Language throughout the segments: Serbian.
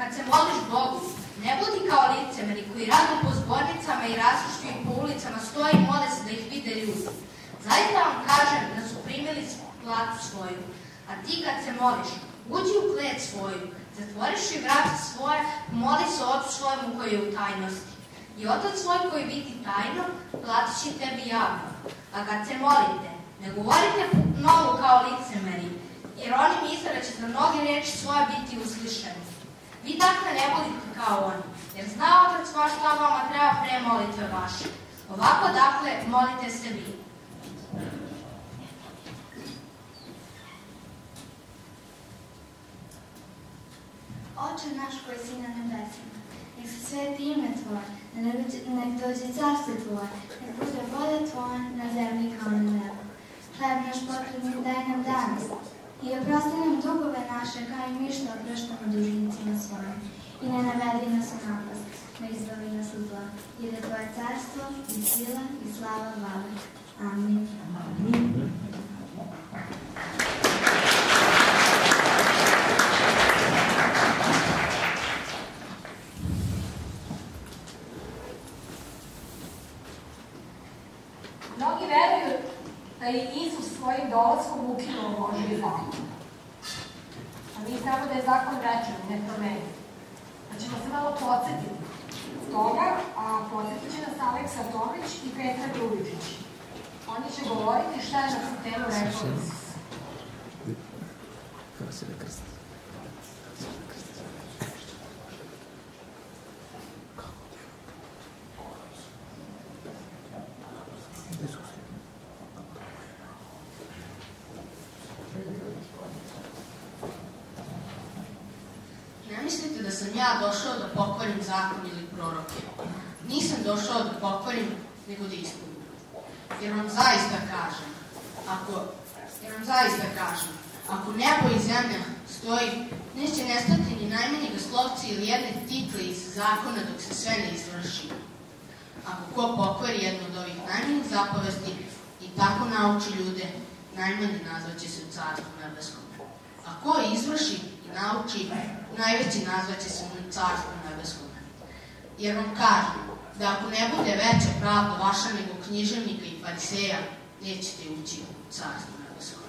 kad se moliš Bogu, ne budi kao licemeri koji rado po zbornicama i različitim po ulicama stoje i mole se da ih vide ljudi. Zaista vam kažem da su primili platu svoju, a ti kad se moliš, uđi u klet svoju, zatvoriš i vrata svoje, moli se Otcu svojemu koji je u tajnosti. I Otac svoj koji vidi tajno, platit će tebi javno. A kad se molite, ne govorite mnogo kao licemeri, jer oni misle da će za mnoge reči svoje biti uslišeni. Vi dakle ne molite kao oni, jer zna Otac vaš šta vama treba pre molitve vaše. Ovako dakle molite se vi. Oče naš koji si na nebesima, nek se sveti ime Tvoje, nek dođe carstvo Tvoje, nek bude volja Tvoja na zemlji kao na nebu. Hleb naš potrebni daj nam danas i oprosti nam dugove naše kao i mi što opraštamo dužnicima svojim. I ne navedi nas u napast, ne izbavi nas od zla, jer je Tvoje carstvo i sila i slava vale. Amin. Amin. Mnogi veruju da je Isus svojim dolaskom ukinuo Božji zakon. A mi znamo da je zakon večan, nepromenjen. Pa ćemo se malo podsjetiti toga, a podsjetit će nas Aleksa Tomić i Petra Grubičić. Oni će govoriti šta je na tu temu rekao Isus. Kako se ne krsti? Ne mislite da sam ja došao da pokvarim zakon ili proroke. Nisam došao da pokvarim, nego da ispunim. Jer vam zaista kažem, ako nebo i zemlja stoji, neće nestati ni najmanjega slovca ili jedne title iz zakona dok se sve ne izvrši. Ako ko pokvari jednu od ovih najmanjih zapovesti i tako nauči ljude, najmanje nazvaće se u carstvu nebeskom. A ko izvrši i nauči, najveći nazvaće se u carstvu nebeskom. Jer vam kažem da ako ne bude veća pravda vaša nego književnika i fariseja, nećete ući u carstvu nebeskom.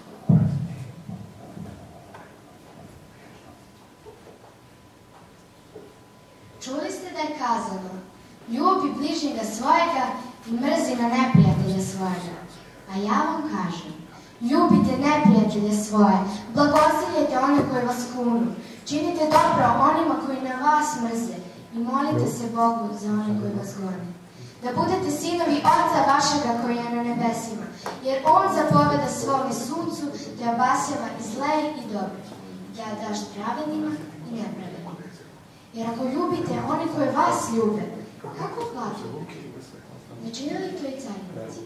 Čuli ste da je kazano, ljubi bližnjega svojega i mrzi na neprijatelja svojega. A ja vam kažem, ljubite neprijatelje svoje, blagosiljete one koji vas kunu, činite dobro onima koji na vas mrze i molite se Bogu za one koji vas gone. Da budete sinovi Oca vašega koji je na nebesima, jer On zapoveda svome suncu da obasjava i zle i dobro, da daš pravednima i nepravednima. Jer ako ljubite oni koji vas ljube, kako platu? Ne čine li to i carinici?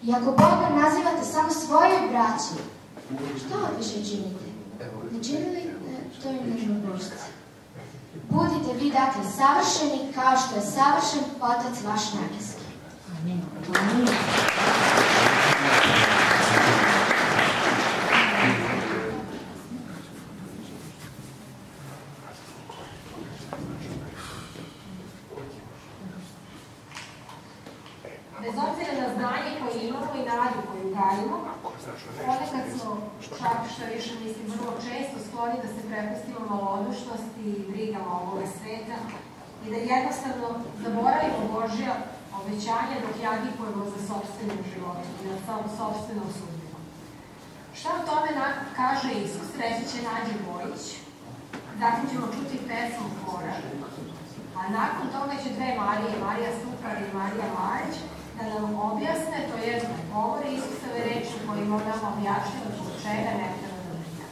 I ako Boga nazivate samo svojoj braći, što odviše činite? Ne čine li to i nežnobožci? Budite vi dakle savršeni kao što je savršen Otac vaš nebeski. Amin. Amin. Bez obzira na znanje koje imamo i nadu koju gajimo, ponekad smo, čak što više mislim, vrlo često skloni da se prepustimo malodušnosti i brigama ovoga sveta i da jednostavno zaboravimo Božja obećanja dok jagipujemo za sopstvenim životom i na sopstvenom sudbinom. Šta o tome kaže Isus, reći će Nađe Bojić, zatim ćemo čuti pesmu Hora, a nakon toga će dve Marije, Marija Stupar i Marija Marić, da nam objasne, to je govore Isusove reči kojima nam objašnjava zbog čega ne treba da brine.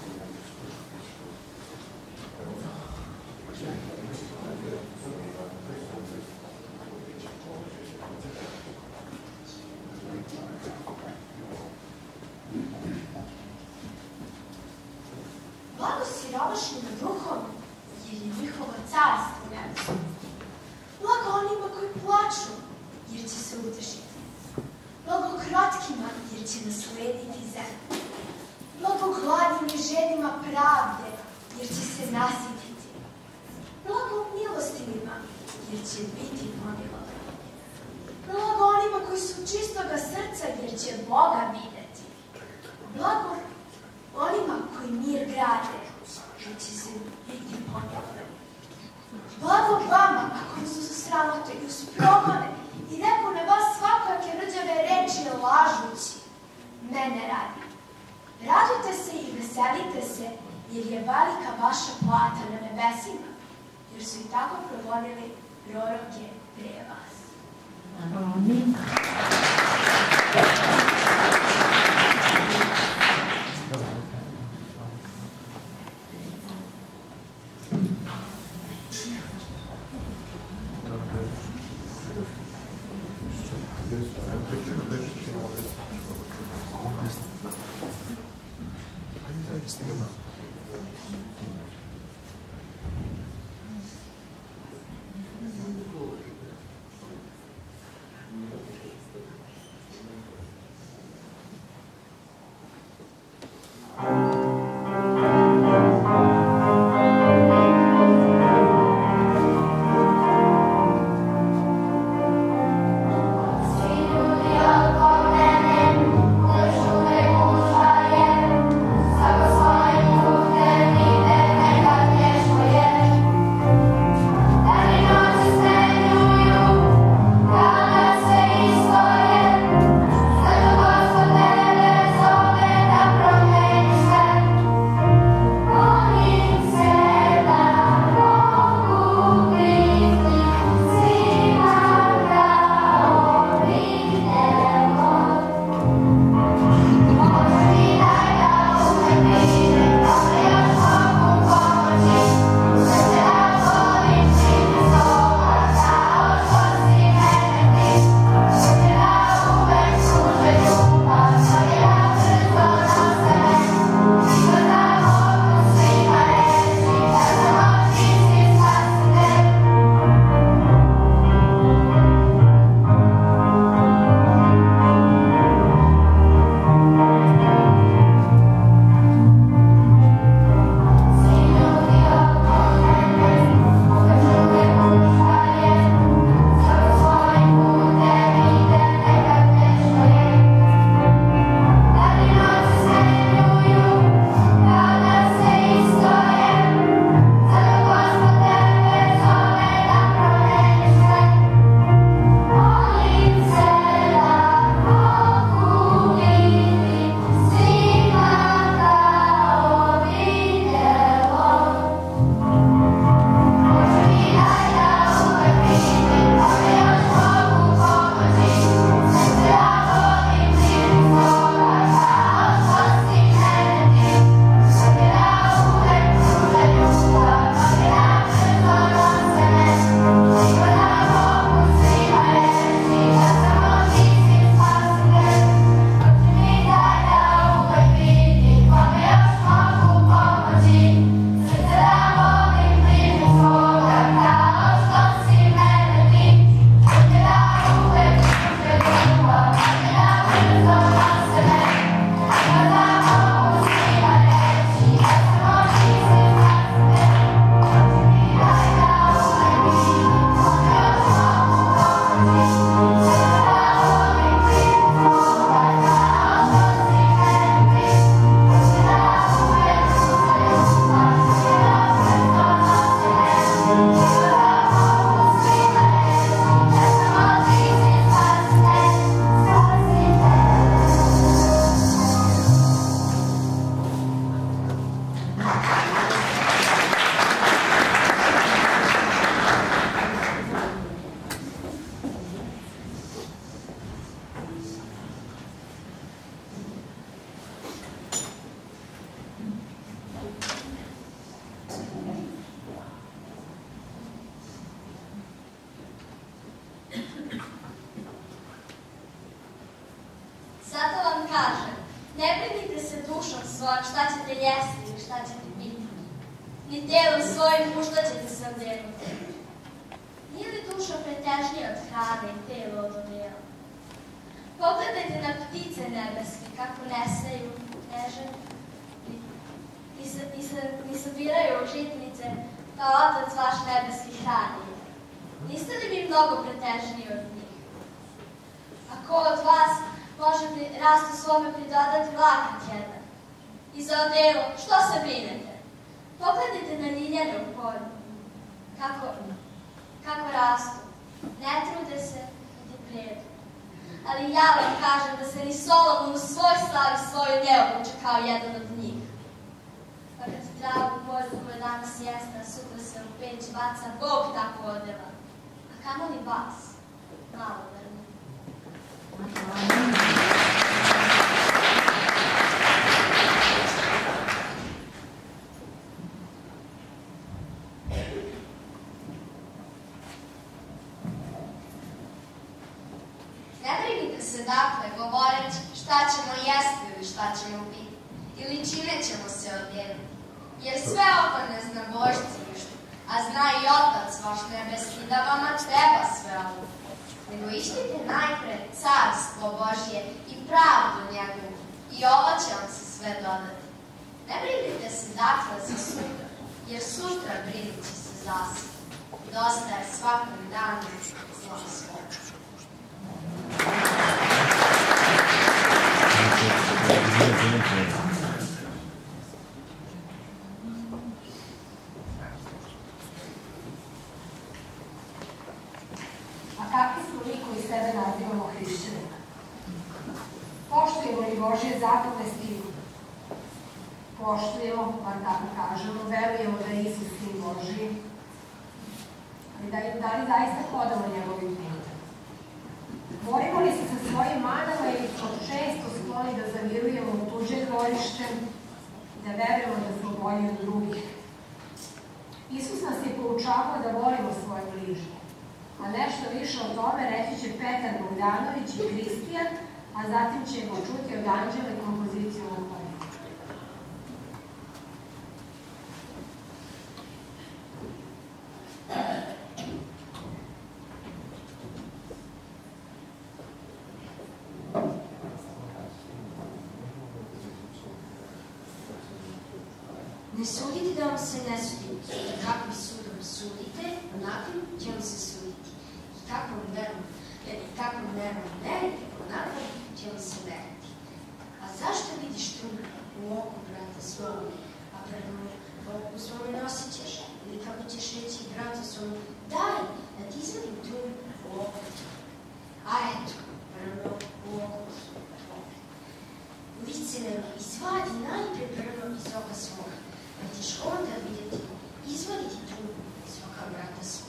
Blago siromašnima duhom, jer je njihovo carstvo nebesko. Blago onima koji plaču, jer će se utešiti. Blago krotkima, jer će naslediti zemlju. Blago gladnim i žednima pravde, jer će se nasititi. sinima, jer će biti pomilovani. Blago onima koji su čistoga srca, jer će Boga videti. Blago onima koji mir grade, jer će se biti pomilovani. Blago vama, ako su sramote i uz progone i nekome vas svakake rđave reči lažući, mene radi. Radujte se i veselite se, jer je velika vaša plata na nebesima, jer su i tako progonili proroke pre vas. Amin. svojom, šta ćete jesti i šta ćete piti. Ni telom svojim u šta ćete se odjenuti. Nije li duša pretežnija od hrane i telo od odjela? Pogledajte na ptice nebeske, kako nesaju, neže i sabiraju žitnice, pa otac vaš nebeski hrani. Niste li vi mnogo pretežniji od njih? A ko od vas može rastu svome pridodati lakat jedan? I za odelo, što se brinete? Pogledajte na ljiljane u polju. Kako rastu. Ne trude se, niti predu. Ali ja vam kažem da se ni Solomon u svoj slavi svoju ne obuče kao jedan od njih. Pa kad travu u polju koje danas jeste, a sutra se u peć baca, Bog tako odeva. A kamo li vas? Malo vrlo. Ne brinite se dakle, govoreći šta ćemo jesti ili šta ćemo piti, ili čime ćemo se odjenuti, jer sve ovo ne zna Božci ništa, a zna i Otac vaš nebeski da vama treba sve ovo. Nego ištite najpre carstvo Božje i pravdu njegovu, i ovo će vam se sve dodati. Ne brinite se dakle za sutra, jer sutra brinit će se za sebe. Dosta je svakom danu zla svoga. A kakvi smo mi koji sebe nazivamo hrišćanima? Poštujemo li Božje zapovesti? Poštujemo, bar tako kažemo, verujemo da je Isus sin Božji. Ali da li zaista hodamo njegovim putem? Borimo li se sa svojim manama ili smo često skloni da zavirujemo u tuđe dvorište i da verujemo da smo bolji od drugih? Isus nas je poučavao da volimo svoje bližnje. A nešto više o tome reći će Petar Bogdanović i Kristijan, a zatim ćemo čuti od Anđele kompoziciju na koju. Ne sudite da vam se ne sudi, jer kakvim sudom sudite, onakvim će vam se suditi. I kakvom merom merite, onakvom će vam se meriti. A zašto vidiš trun u oku brata svome, a prema oku svome nosit ćeš? Ili kako ćeš reći bratu svome, daj da ti izvadim trun u oku tvome. A eto, prvo u oku tvome. Licemeru, izvadi najpre prvo iz oka svoga, pa ćeš onda vidjeti, izvaditi trun iz oka brata svoga.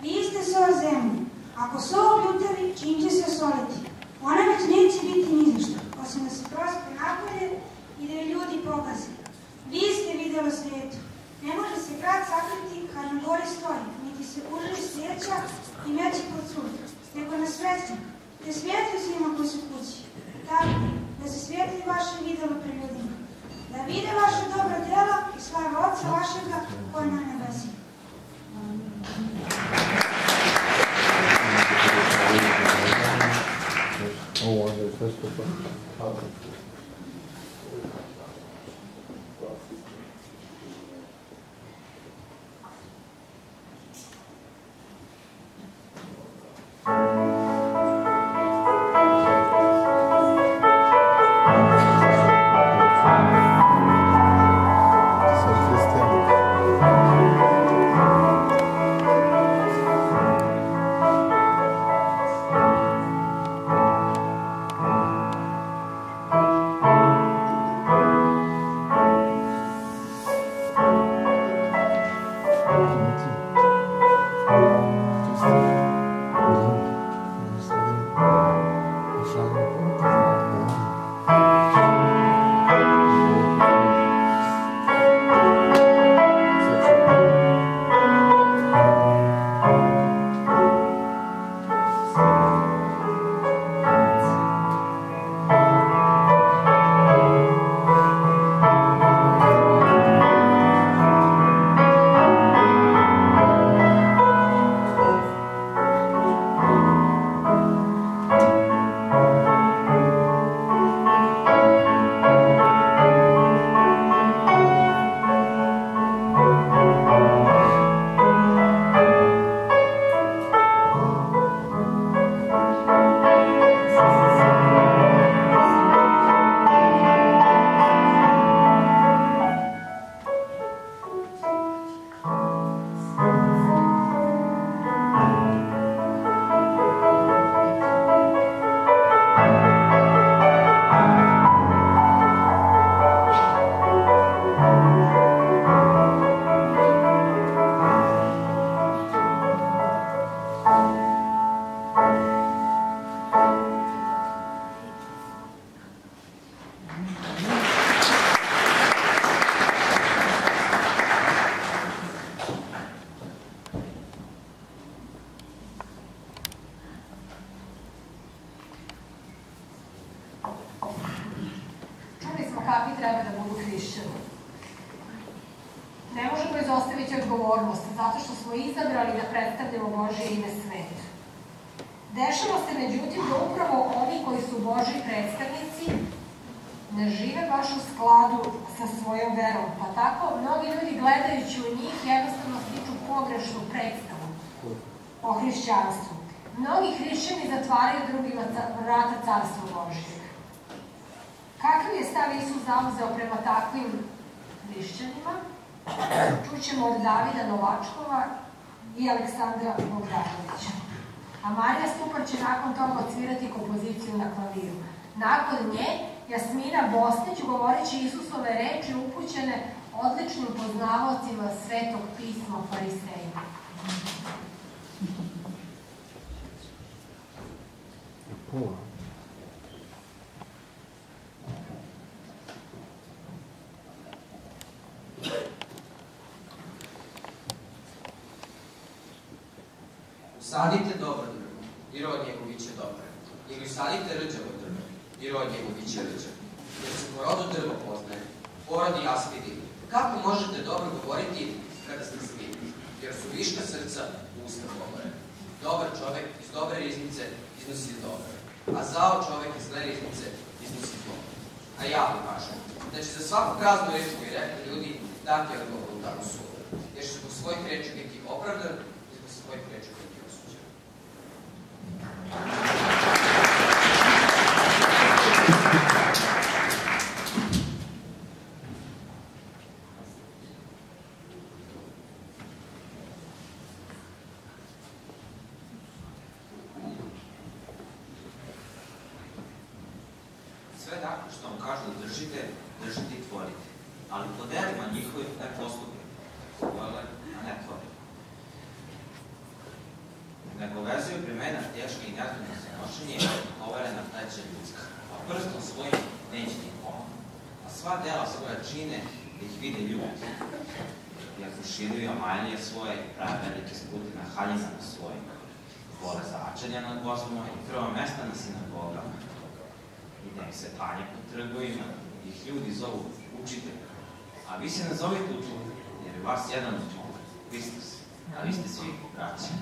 Vi ste sol zemlje. Ako sol ljutali, čim će se osoliti? Ona već neće biti ni za što, osim da se prospe napolje i da je ljudi pogaze. Vi ste vidjeli svijetu. Ne može se grad sakriti kad na gori stoji, niti se užili svijeća i meći pod sud, nego na svetlju, te svijetli svima koji su kući. Tako, da se svijetli vaše vidjelo pred ljudima, da vide vaše dobra djela i slava Otca vašega koji na nebesima. Čuli smo kakvi treba da budu hrišćani. Ne možemo izostaviti odgovornost, zato što smo izabrali da predstavljamo Božje ime svetu. Dešava se, međutim, da upravo oni koji su Božji predstavnici ne žive baš u skladu sa svojom verom, pa tako mnogi ljudi gledajući u njih jednostavno stiču pogrešnu predstavu o hrišćanstvu. Mnogi hrišćani zatvaraju drugima vrata carstva Božjeg. Kakav je stav Isus zauzeo prema takvim hrišćanima? Čućemo od Davida Novačkova i Aleksandra Bogdanovića. A Marija Stupar će nakon toga odsvirati kompoziciju na klaviru. Nakon nje, Jasmina Bosnić govoreći Isusove reči upućene odličnim poznavaocima Svetog pisma farisejima. Usadite dobro drvo, i rod njegov biće dobar. Ili usadite rđavo drvo, i rod njegov biće rđav. Jer se po rodu drvo poznaje, porodi jaspidi. Kako možete dobro govoriti kada ste slini? Jer su viška srca usta govore. Dobar čovek iz dobre riznice iznosi dobre, a zao čovek iz zle riznice iznosi zlo. A ja vam kažem, da će za svaku praznu reč koju rekli ljudi dati odgovor u danu suda. Jer će zbog svojih reči biti opravdan i zbog svojih reči biti osuđen. Sve dakle što vam kažu da držite, držite i tvorite. Ali po delima njihovih ne postupite. Vole, a ne tvorite. Ne povezuju primena teške i nezgodne za nošenje, overena pleća ljudska. A prstom svojim neće ih pomoći. A sva dela svoja čine da ih vide ljudi. Iako širuju omaljnije svoje i prave velike sputi na haljinama svojim. Vole začanja nad gozbama i prva mesta na sinagogama. I da im se klanje po trgovima, ih ljudi zovu učitelj. A vi se nazovite učitelj, jer je vas jedan učitelj, Hristos, a vi ste svi braća.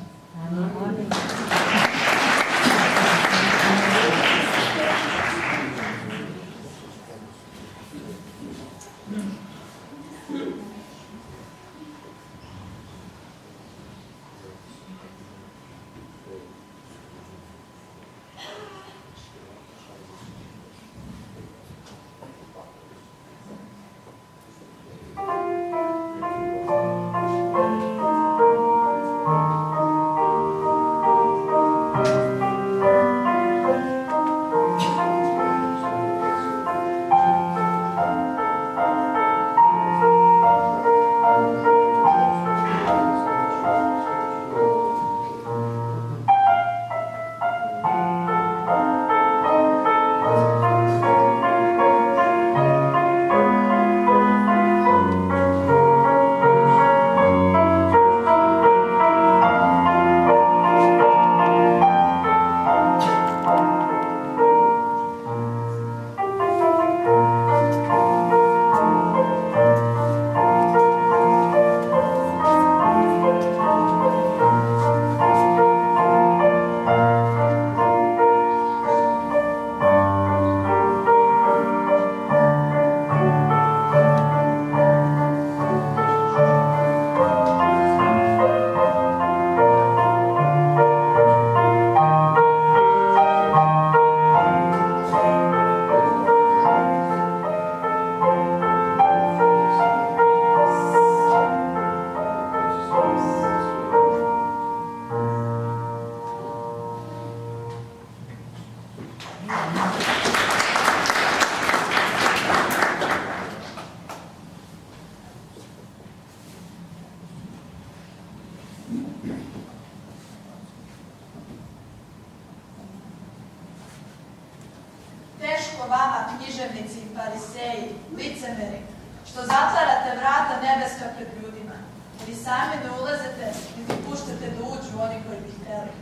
Teško vama, književnici i fariseji, licemeri, što zatvarate vrata nebeska pred ljudima, jer i sami ne ulazete, niti puštate da uđu oni koji bi hteli.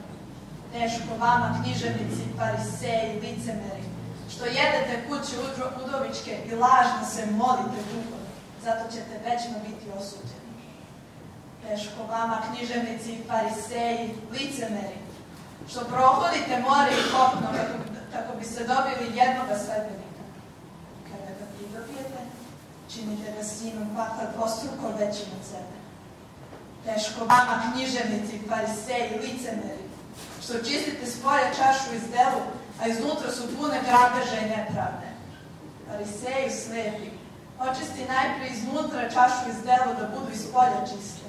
Teško vama, književnici i fariseji, licemeri, što jedete kuće udovičke i lažno se molite duhove, zato ćete večno biti osuđeni. Teško vama, književnici i fariseji, licemeri, što prohodite more i kopno kako bi se dobili jednoga sledbenika. Kada ga pridobijete, činite ga sinom pakla dvostruko većim od sebe. Teško vama, književnici, fariseji, licemeri, što čistite spolja čašu iz delu, a iznutra su pune grabeža i nepravde. Fariseji slepi, očisti najprije iznutra čašu iz delu da budu iz spolja čiste.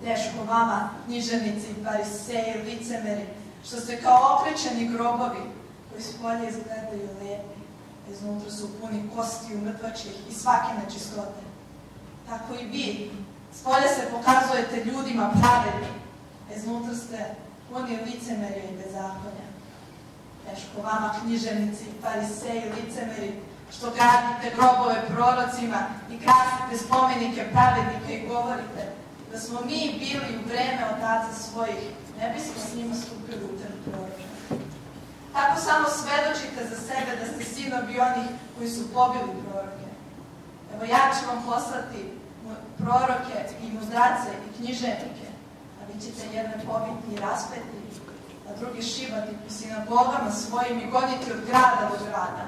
Teško vama, književnici, fariseji, licemeri, što ste kao okrećeni grobovi, koji spolje izgledaju lepi, a iznutra su puni kostiju mrtvačkih i svake nečistote. Tako i vi, spolje se pokazujete ljudima pravedni, a iznutra ste puni licemerja i bezakonja. Teško vama, književnici, fariseji, licemeri, što gradite grobove prorocima i krasite spomenike pravednika i govorite da smo mi bili u vreme otaca svojih, ne bismo s njima stupili u trn proroka. Tako samo svedočite za sebe da ste sinovi onih koji su pobili proroke. Evo ja ću vam poslati proroke i mudrace i književnike, a vi ćete jedne pobiti i raspeti, a drugi šibati po sinagogama svojim i goniti od grada do grada.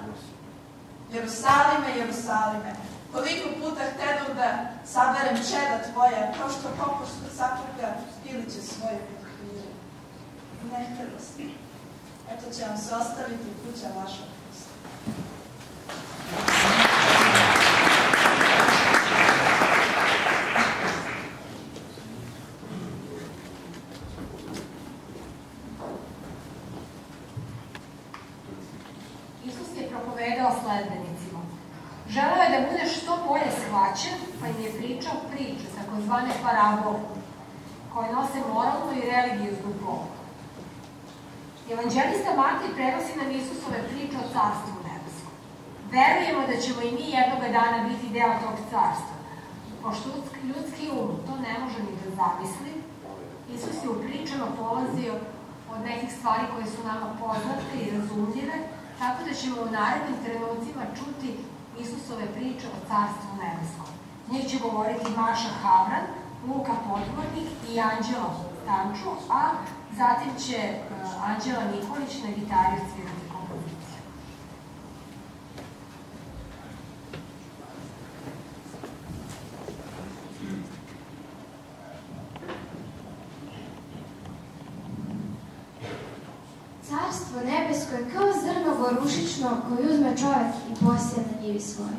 Jerusalime, Jerusalime, koliko puta htedu da saberem čeda tvoja, kao što kokoš sakuplja piliće svoje potkriže. Ne htelo ste. Eto će vam se ostaviti kuća vaša pusta. Propovedao sledbenicima. Želeo je da bude što bolje shvaćen, pa im je pričao priče, takozvane parabole, koje nose moralnu i religijsku pouku. Evanđelista Matej prenosi nam Isusove priče o carstvu nebeskom. Verujemo da ćemo i mi jednoga dana biti deo tog carstva. Pošto ljudski um to ne može ni da zamisli, Isus je u pričama polazio od nekih stvari koje su nama poznate i razumljive, tako da ćemo u narednim trenucima čuti Isusove priče o carstvu nebeskom. Njih će govoriti Maša Havran, Luka Podvornik i Anđela Stanču, a zatim će Anđela Nikolić na gitari svirati kompoziciju. Carstvo nebesko je kao zrno gorušično koje uzme čovjek i posije na njivi svoj.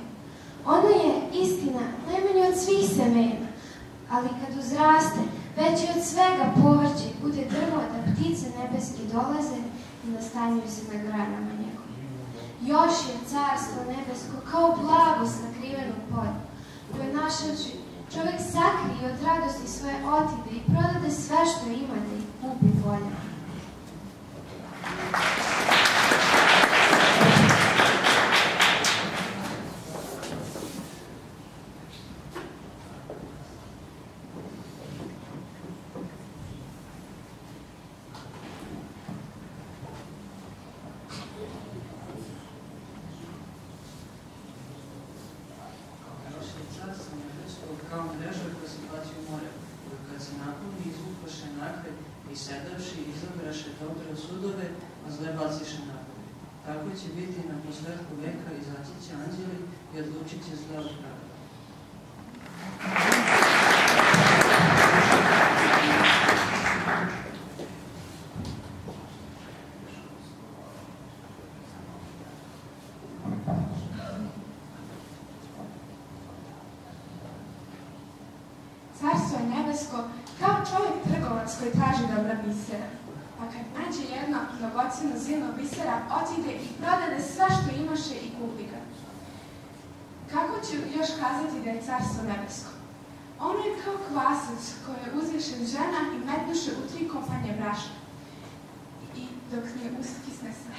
Ono je, istina, najmanje od svih semena, ali kad uzraste, već i od svega povrće bude drvo da ptice nebeske dolaze i nastanjuju se na granama njegovim. Još je carstvo nebesko kao blago sakriveno polje, koje našavši čovjek sakrije od radosti svoje otide i prodade sve što ima da ih kupi polja. Kao mreža koja se baci u more, koja kad se napuni izvukoše nakve i sedavši izabraše dobre sudove, a zle baciše napolje. Tako će biti na posledku veka, izaći će anđeli i odlučit će zle od prava. Carstvo je nebesko kao čovjek trgovac koji traži dobra bisera. Pa kad nađe jedno dragocjeno zilno bisera, otide i prodade sve što imaše i kupi ga. Kako ću još kazati da je carstvo nebesko? Ono je kao kvasac koji je uzvišen žena i metnuše u 3 kopanje brašna. I dok ne uskisne sve.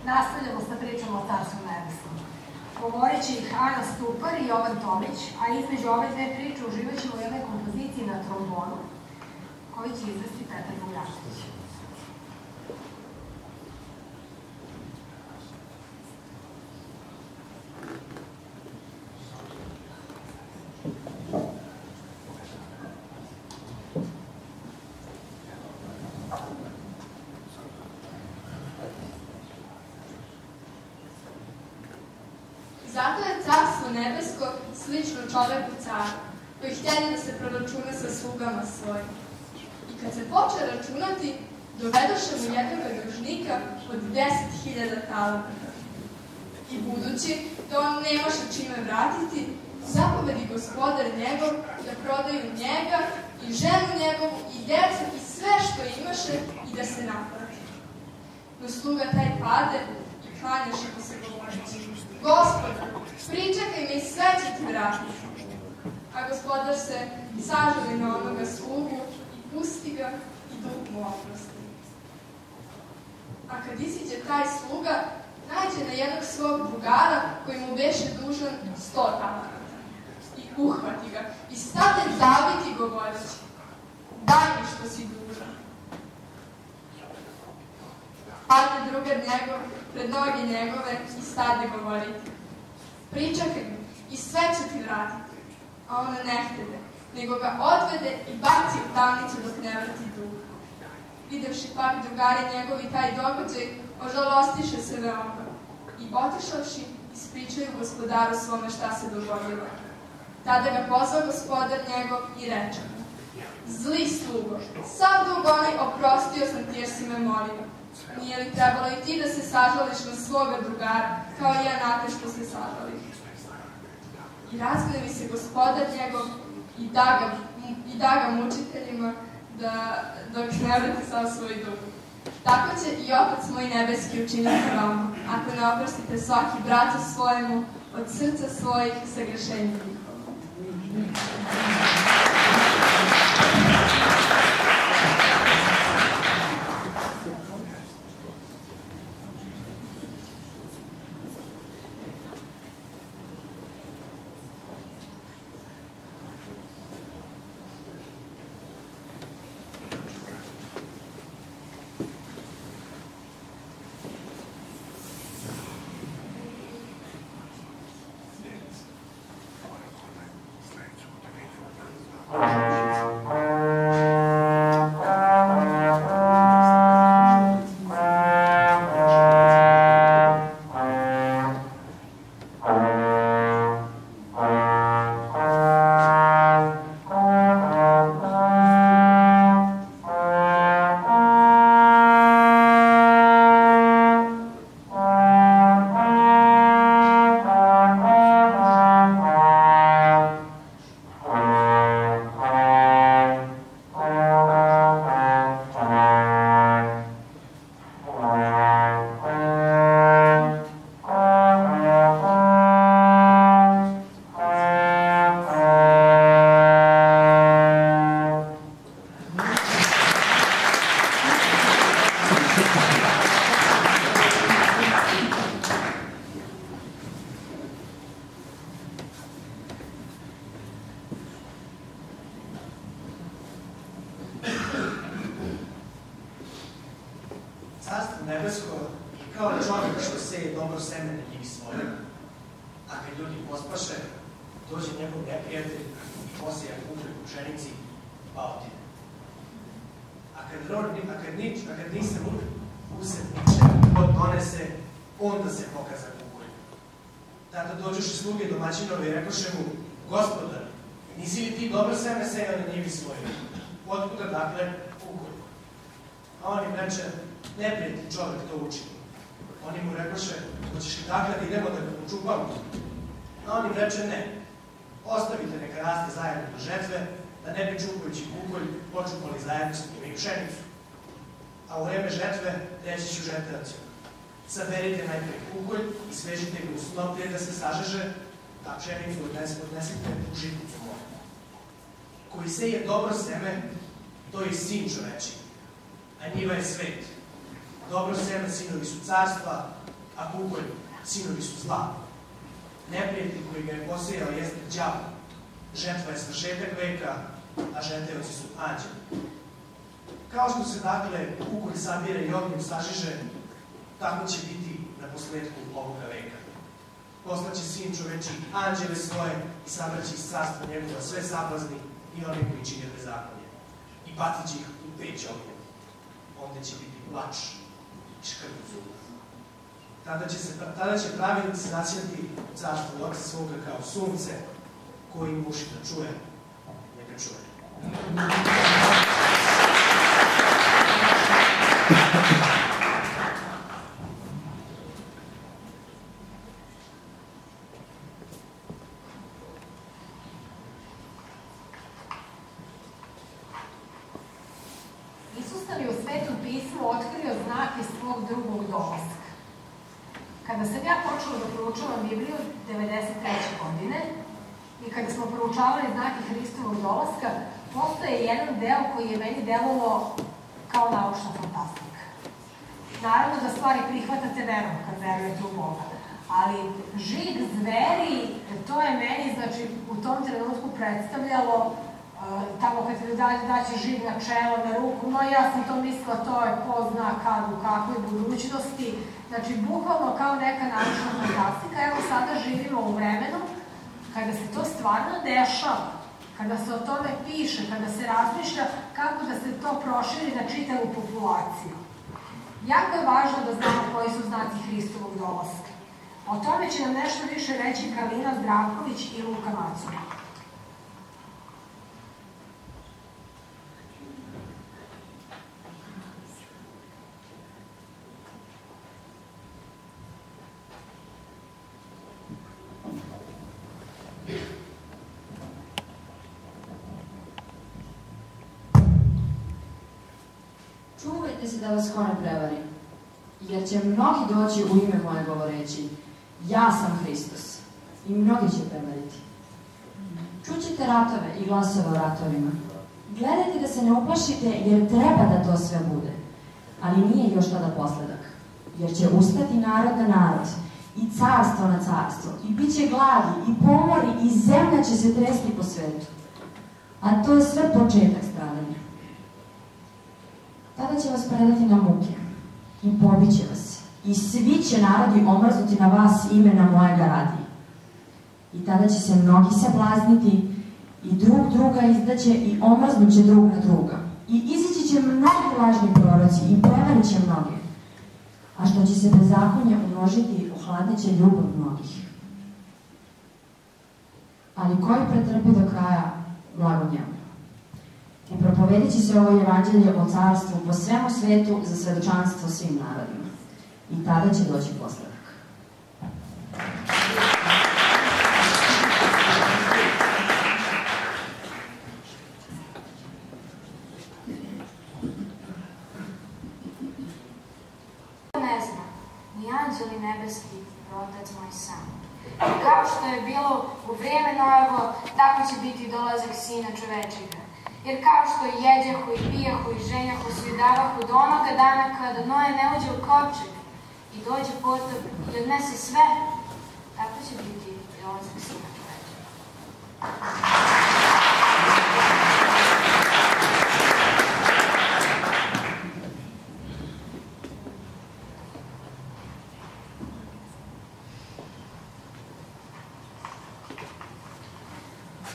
nastavljamo sa pričom o Carstvu nebeskom. Govorit će ih Ana Stupar i Jovan Tomić, a između ove dve priče uživat ćemo u jednoj kompoziciji na trombonu, koji će izvesti Petar Bogdanović. Zato je Carstvo nebesko slično čoveku caru, koji htjeli da se proračuna sa slugama svojim. I kad se poče računati, dovedoše mu jednog dužnika od 10.000 talenata. I budući da on nemaše čime vratiti, zapovedi gospodar njegov da prodaju njega i ženu njegovu i djecu i sve što imaše i da se naplati. No sluga taj pade i klanjaše mu se govoreći: Gospodar, pričekaj me i sve ću ti vratiti. A gospodar se sažali na onoga slugu i pusti ga i duh mu oprosti. A kad isiđe taj sluga, nađe na jednog svog drugara koji mu beše dužan 100 talenata. I uhvati ga i stade daviti govoreći: daj mi što si dužan. Padne drugar njegov pred noge njegove i stade govoriti: pričekaj mi i sve ću ti vratiti. A ona ne htede, nego ga odvede i baci u tamnicu dok ne vrati dug. Videvši pak drugari njegovi taj događaj, ožalostiše se veoma i otišavši ispričaju gospodaru svome šta se dogodilo. Tada ga pozvao gospodar njegov i reče mu: zli slugo, sav dug onaj oprostio sam ti jer si me molio. Nije li trebalo i ti da se sažališ na svoga drugara, kao i ja na te što se sažalih? I razgnevi se gospodar njegov i da ga mučiteljima dok ne vrati sav svoj dug. Tako će i Otac moj nebeski učiniti vama, ako ne oprostite svaki bratu svojemu od srca svojih sagrešenja njihova. Carstvo nebesko je kao čovjek što seje dobro seme na njivi svoje, a kad ljudi pospaše, dođe njegov neprijatelj i posija kuplje u pšenici, pa otide. A kad nisam used niče, god donese, onda se pokaza kukulj. Tada dođoše sluge domaćinove i rekoše mu: Gospodar, nisi li ti dobro seme sejao na njivi svoje? Otkuda dakle kukulj? A on im reče: neprijatelj čovjek to učini. Oni mu rekoše: hoćeš li dakle da idemo da ga učupamo? A on im reče: ne. Ostavite neka raste zajedno do žetve, da ne bi čupajući kukolj počupali zajedno s njima i pšenicu. A u vreme žetve reći ću žeteocima: saberite najprej kukolj i svežite ga u snop prije da se sažeže, a pšenicu odnesite u žitnicu moju. Koji seje dobro seme, to je sin čoveči, a njiva je svet. Dobro seme sinovi su carstva, a kukolj sinovi su zla. Neprijatelj koji ga je posejao jeste đavo. Žetva je svršetak veka, a žeteoci su anđeli. Kao što se, dakle, kukolj sabira i ognjem sažiže, tako će biti na posledku ovoga veka. Poslaće sin čoveči anđele svoje i sabraće iz carstva njegova sve sablazni i one koji čine bezakonje. I bacit će ih u peć ognjem. Ovde će biti plač i škrb zuba. Tada će pravednici zasjati u carstvu oca svoga kao sunce, koji im uši da čuje, neka čuje. Isus nam je u Svetom pismu otkrio znake svog drugog dolaska. Kada sam ja počela da proučavam Bibliju 1993. godine i kada smo proučavali znake Hristovog dolaska, postoje jedan deo koji je meni delovalo kao naučna fantastika. Naravno da stvari prihvatate verom kad verujete u Boga, ali žig zveri, to je meni, znači, u tom trenutku predstavljalo tamo kad ti daće žig na čelo, na ruku, no ja sam to mislila, to je ko zna kad, u kakvoj budućnosti, znači bukvalno kao neka naučna fantastika. Evo sada živimo u vremenu kada se to stvarno dešava, kada se o tome piše, kada se razmišlja kako da se to proširi na čitavu populaciju. Jako je važno da znamo koji su znaci Hristovog dolaska. O tome će nam nešto više reći Kalina Zdravković i Luka Macura. Čuvajte se da vas ko ne prevari, jer će mnogi doći u ime moje govoreći, ja sam Hristos, i mnogi će prevariti. Čućete ratove i glasove o ratovima. Gledajte da se ne uplašite, jer treba da to sve bude. Ali nije još tada posledak, jer će ustati narod na narod, i carstvo na carstvo, i bit će gladi, i pomori, i zemlja će se tresti po svetu. A to je sve početak stradanja. Tada će vas predati na muke i pobiće vas i svi će narodi omrznuti na vas imena mojega radi. I tada će se mnogi sablazniti i drug druga izdaće i omrznuće drug na druga. I izići će mnogi lažni proroci i prevarit će mnoge. A što će se bezakonje umnožiti, ohladit će ljubav mnogih. Ali koji pretrpi do kraja, blago njemu. I propovedit će se ovo evanđelje o carstvu po svemu svetu za svedočanstvo svim narodima. I tada će doći posledak. Ne zna, ni anđeli nebeski, Otac moj sam. I kao što je bilo u vrijeme Noevo, tako će biti dolazak Sina čovečega. Jer kao što jeđahu i pijahu i ženjahu se i davahu do onoga dana kada Noe ne uđe u kovčeg i dođe potop i odnese sve, tako će biti i dolazak Sina čovečega.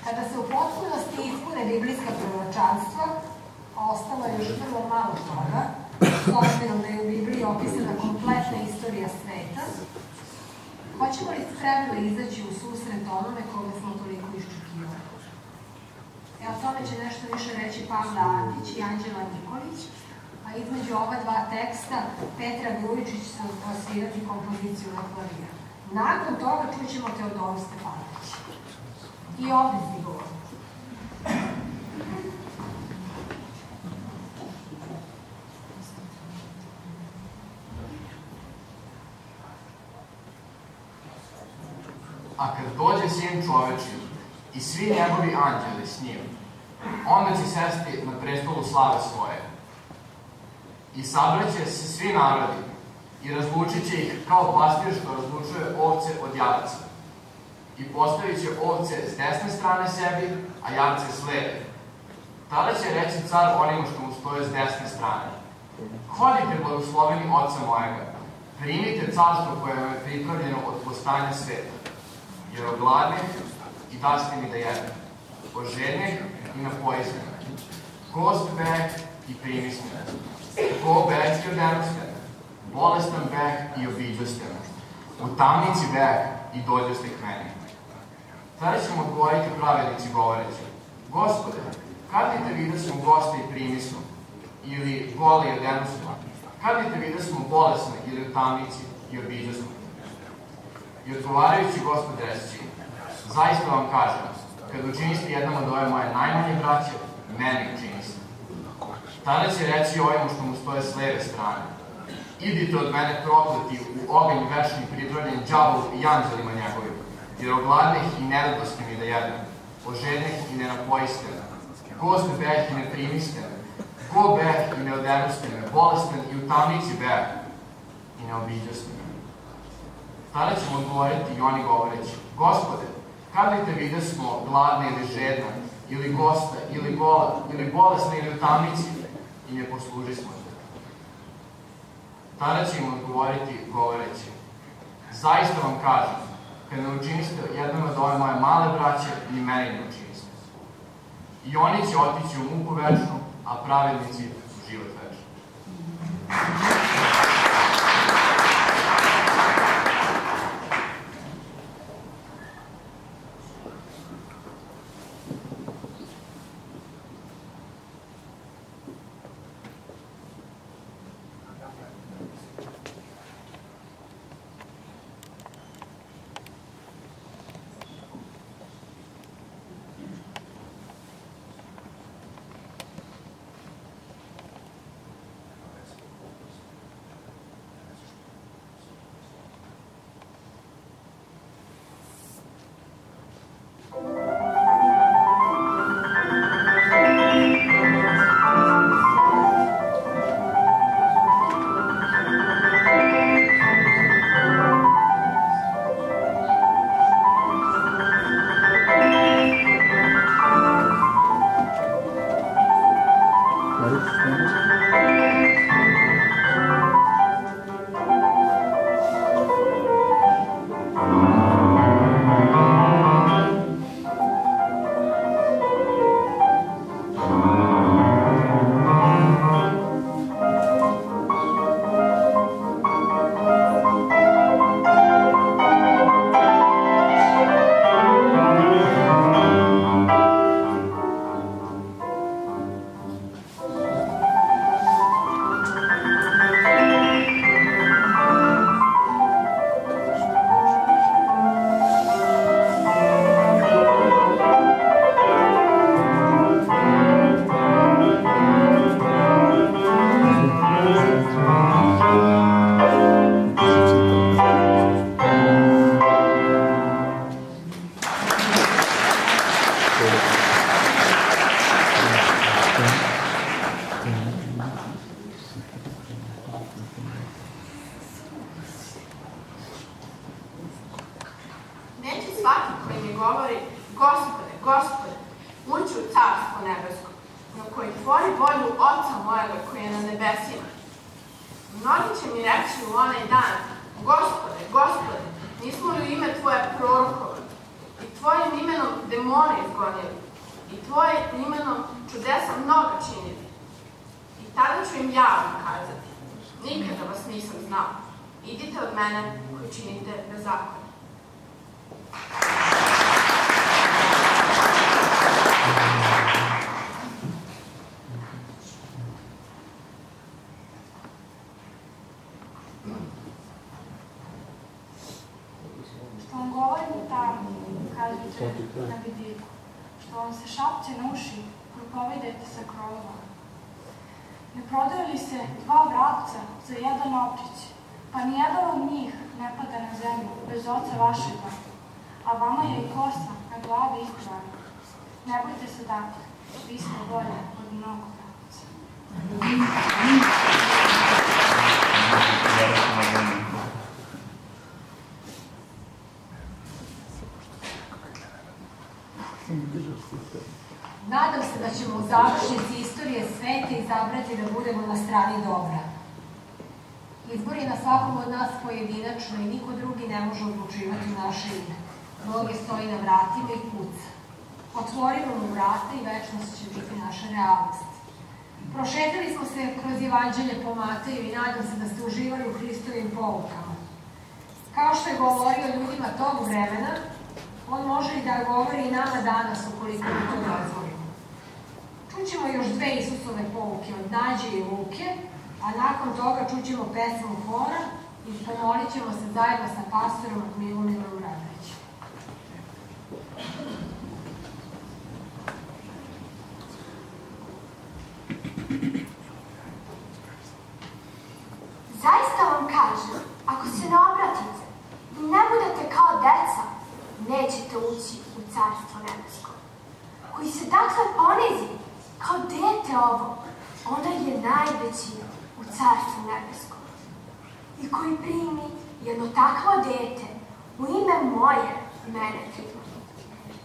Kada se u potpunosti ispune biblijska proročanstva, ostalo je još vrlo malo toga, s obzirom da je u Bibliji opisana kompletna istorija sveta, hoćemo li spremno izaći u susret onome koga smo toliko iščekivali? O tome će nešto više reći Pavla Antić i Anđela Nikolić, a između ova dva teksta Petra Grujičić će osvirati kompoziciju na klaviru. Nakon toga čućemo Teodoru Stefanović. I ovdje svi govoriti. A kad dođe Sin čoveči i svi njegovi anđeli s njim, onda će sesti na prestolu slave svoje. I sabraće se svi narodi i razlučit će ih kao pastir što razlučuje ovce od javaca. I postavit će ovce s desne strane sebi, a javce s leve. Tada će reći car onima što mu stoje s desne strane: hodite, blagosloveni oca mojega, primite carstvo koje vam je pripravljeno od postanja sveta, jer ogladneh i daste mi da jedem, ožedneh i napojiste me, gost beh i primisne me, go beh i oderoste me, bolestan beh i obiđoste me, u tamnici beh i dođoste k meni. Tada ćemo odgovoriti pravednici govoreći: Gospode, kad li te vi da smo goste i primisno, ili goli i odenosno? Kad li te vi da smo bolesni ili u tamnici i obiđosno? I odgovarajući Gospod reći: zaista vam kažem, kad učiniste jednom od ove moje najmanje braće, meni učiniste. Tada će reći ovima što mu stoje s leve strane: idite od mene prokleti u oganj večni pripravljen đavolu i anđelima njegovim, jer ogladneh i ne dadoste mi da jedem, ožedneh i ne napojiste me, gost beh i ne primiste me, go beh i ne oderoste me, bolestan i u tamnici beh i ne obiđoste me. Tada ćemo odgovoriti i oni govoreći: Gospode, kad li te vide smo gladne ili žedna, ili gosta, ili gola, ili bolesna, ili u tamnici, i ne posluži smo te. Tada ćemo odgovoriti govoreći: zaista vam kažem, kad ne učiniste jednom od ove moje male braće, ni meni ne učiniste. I oni će otići u muku večnu, a pravednici u život večni. Hvala. Nadam se da ćemo u završnici istorije sveta izabrati da budemo na strani dobra. Izbor je na svakom od nas pojedinačno i niko drugi ne može odlučivati u naše ime. Bog je stoji na vratima i kuca. Otvorimo mu vrata i večnost će biti naša realnost. Prošetali smo se kroz evanđelje po Mateju i nadam se da ste uživali u Hristovim poukama. Kao što je govorio ljudima tog vremena, on može i da govori i nama danas ukoliko mi to dozvolimo. Čućemo još 2 Isusove pouke od Nađe i Luke, a nakon toga čućemo pesmu hora i pomolit ćemo se zajedno sa pastorom Milomilom Radarićem. Zaista vam kažem, ako se ne obratite i ne budete kao deca, nećete ući u carstvo nebesko. Koji se dakle ponizi kao dete ovo, ona je najveći u carstvu nebeskom. I koji primi jedno takvo dete u ime moje, mene prima.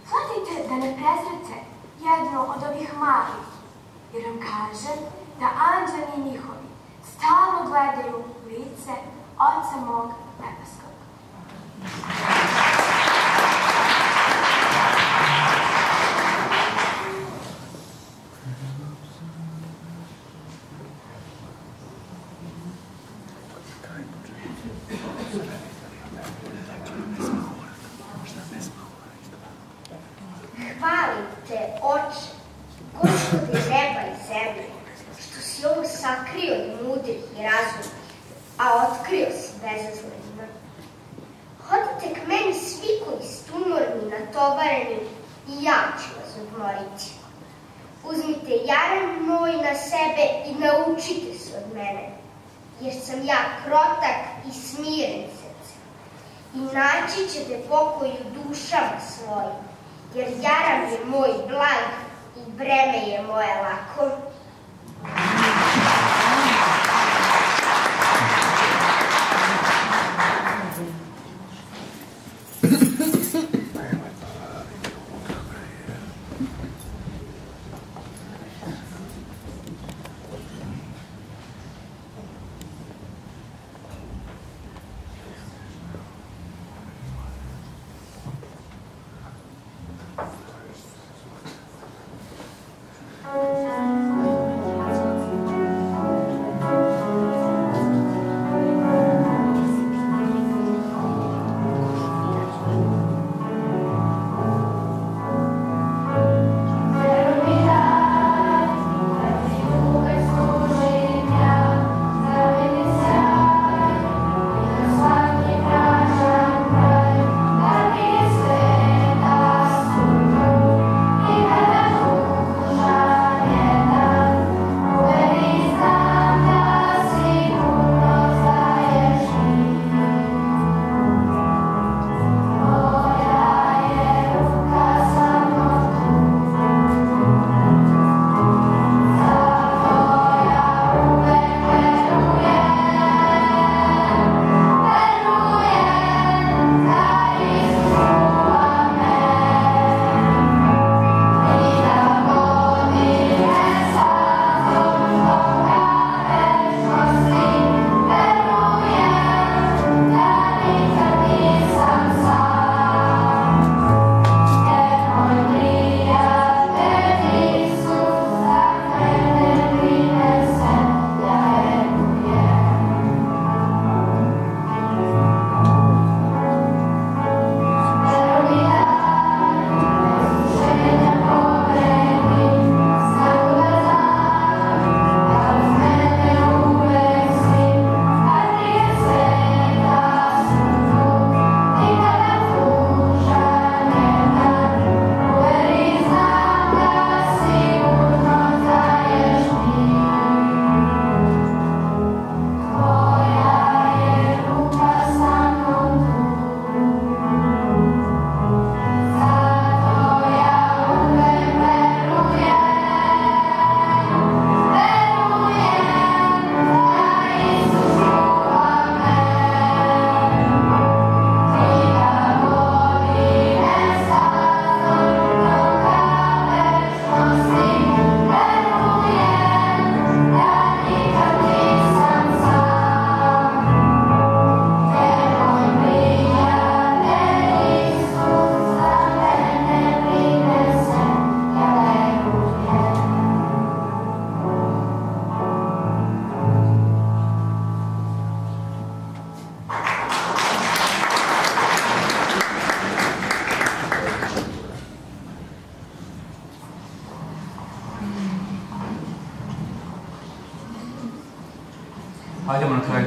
Hvatite da ne prezrete jedno od ovih malih, jer vam kažem da anđeli njihovi stalno gledaju u lice Oca mog nebeskog. Hvalim te, Oče, Gospodi neba i zemlje, što si ovo sakrio od mudrih i razumnih, a otkrio si bezazlenima. Hodite k meni svi koji ste umorni, natovareni, i ja ću vas odmoriti. Uzmite jaram moj na sebe i naučite se od mene, jer sam ja krotak i smiren srcem. I naći ćete pokoj u dušama svojim, jer jaram je moj blag i breme je moje lako.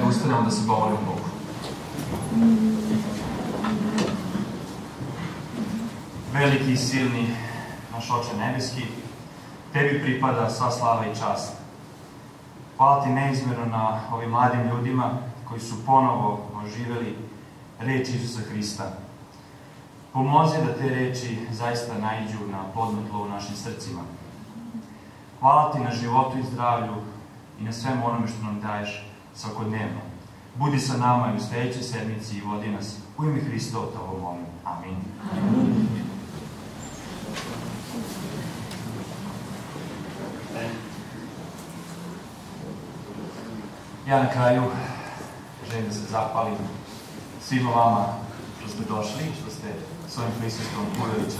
ustanemo da se dovolimo Bogu. Veliki i silni naš Oče nebeski, tebi pripada sva slava i čast. Hvala ti neizmjerno na ovim mladim ljudima koji su ponovo oživeli reč Isusa Hrista. Pomozi da te reči zaista naiđu na plodno tlo u našim srcima. Hvala ti na životu i zdravlju i na svemu onome što nam daješ svakodnevno. Budi sa nama i u sledećoj sedmici i vodi nas. U ime Hristova te ovo molim. Amin. Amin. Ja na kraju želim da se zahvalim svima vama što ste došli, što ste svojim prisustvom uveli